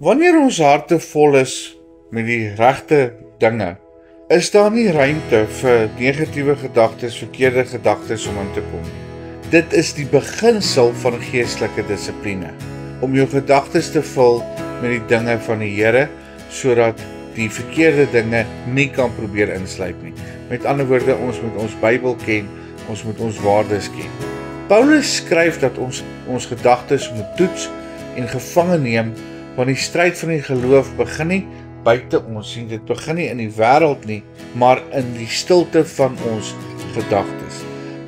Wanneer ons harte vol is met die regte dinge, is daar nie ruimte vir negatiewe gedagtes, verkeerde gedagtes om in te kom nie. Dit is die beginsel van geestelike dissipline, om jou gedagtes te vul met die dinge van die Here, sodat die verkeerde dinge nie kan probeer insluip nie. Met ander woorde, ons moet ons Bybel ken, ons moet ons waardes ken. Paulus skryf dat ons gedagtes moet toets en gevange neem, want die stryd van die geloof begin nie buite ons nie, dit begin nie in die wêreld nie, maar in die stilte van ons gedagtes.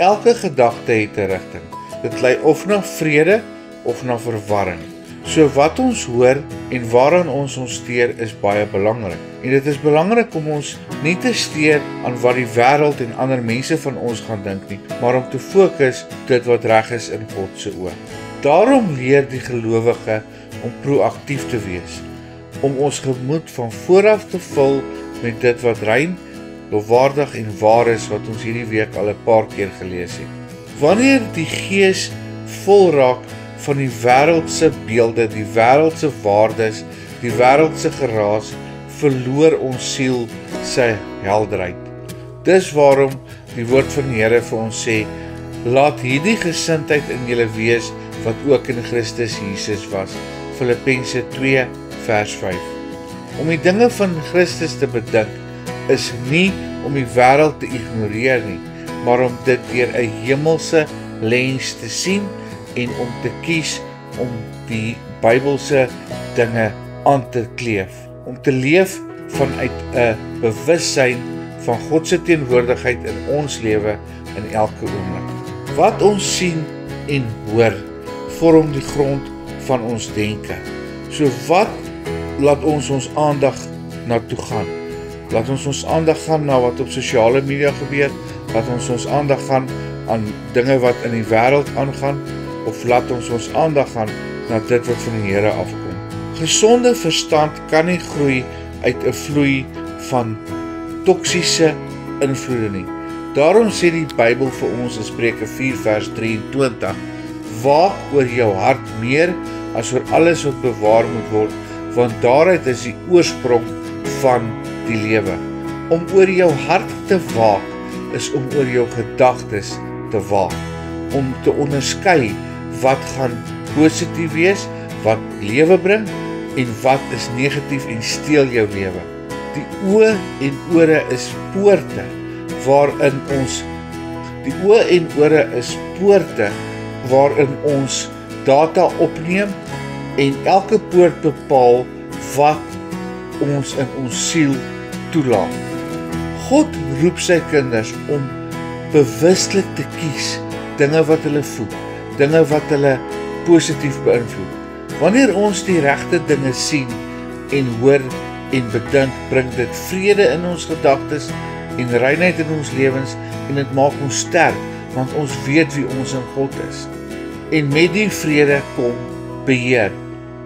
Elke gedagte het 'n rigting. Dit lei of na vrede of na verwarring. So wat ons hoor en waaraan ons steur is baie belangrik. En dit is belangrik om ons nie te steur aan wat die wêreld en ander mense van ons gaan dink nie, maar om te fokus dit wat reg is in God se oë. Daarom leer die gelowige om proaktief te wees, om ons gemoed van vooraf te vul met dit wat rein, lofwaardig en waar is, wat ons hierdie week al 'n paar keer gelees het. Wanneer die gees vol raak van die wêreldse beelde, die wêreldse waardes, die wêreldse geraas, verloor ons siel sy helderheid. Dis waarom die woord van die Here vir ons sê, laat hierdie gesindheid in julle wees wat ook in Christus Jesus was. Filippense 2 vers 5. Om die dinge van Christus te bedink is nie om die wêreld te ignoreer nie, maar om dit deur 'n hemelse lens te sien en om te kies om die Bybelse dinge aan te kleef, om te leef vanuit 'n bewussyn van God se teenwoordigheid in ons lewe in elke oomblik. Wat ons sien en hoor, vorm die grond van ons denke. So wat laat ons aandag na toe gaan? Laat ons aandag gaan na wat op sosiale media gebeur, laat ons aandag gaan aan dinge wat in die wêreld aangaan, of laat ons aandag gaan na dit wat van die Here afkom. Gesonde verstand kan nie groei uit 'n vloei van toksiese invloede nie. Daarom sê die Bybel vir ons in Spreuke 4 vers 23, waak oor jou hart meer as oor alles wat bewaar moet word, want daaruit is die oorsprong van die lewe. Om oor jou hart te waak, is om oor jou gedagtes te waak, om te onderskei wat gaan positief wees, wat lewe bring, en wat is negatief en steel jou lewe. Die oë en ore is poorte waarin ons data opneem, en elke poort bepaal wat ons in ons siel toelaat. God roep sy kinders om bewuslik te kies dinge wat hulle voed, dinge wat hulle positief beïnvloed. Wanneer ons die regte dinge sien en hoor en bedink, bring dit vrede in ons gedagtes en reinheid in ons lewens, en dit maak ons sterk, want ons weet wie ons in God is. En met die vrede kom beheer.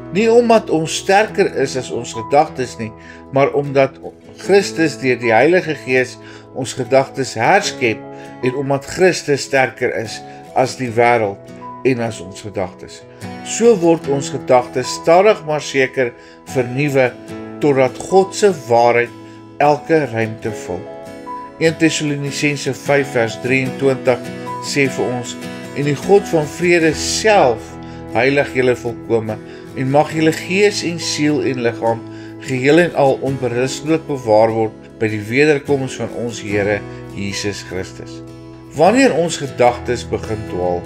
Nie omdat ons sterker is as ons gedagtes nie, maar omdat Christus deur die Heilige Gees ons gedagtes herskep, en omdat Christus sterker is as die wêreld en as ons gedagtes. So word ons gedagtes stadig maar seker vernuwe, totdat God se waarheid elke ruimte vul. 1 Tessalonisense 5 vers 23 sê vir ons, en die God van vrede self heilig julle volkome, en mag julle gees en siel en liggaam geheel en al onberustelik bewaar word by die wederkoms van ons Here Jesus Christus. Wanneer ons gedagtes begin dwaal,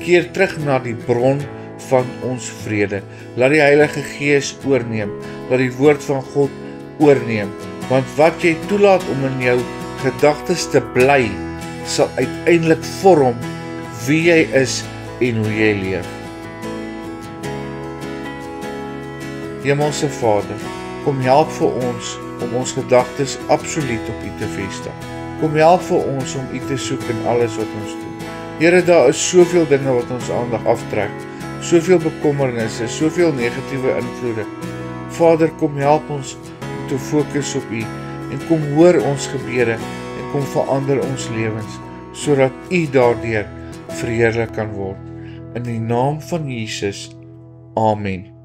keer terug na die bron van ons vrede. Laat die Heilige Gees oorneem, laat die woord van God oorneem, want wat jy toelaat om in jou gedagtes te bly, sal uiteindelik vorm wie jy is en hoe jy leef. Hemelse Vader, kom help vir ons om ons gedagtes absoluut op U te vestig. Kom help vir ons om U te soek in alles wat ons doen. Here, daar is soveel dinge wat ons aandag aftrek, soveel bekommernisse, soveel negatiewe invloede. Vader, kom help ons om te fokus op U, en kom hoor ons gebede, en kom verander ons lewens, sodat U daardeur verheerlik kan word. In die naam van Jesus, Amen.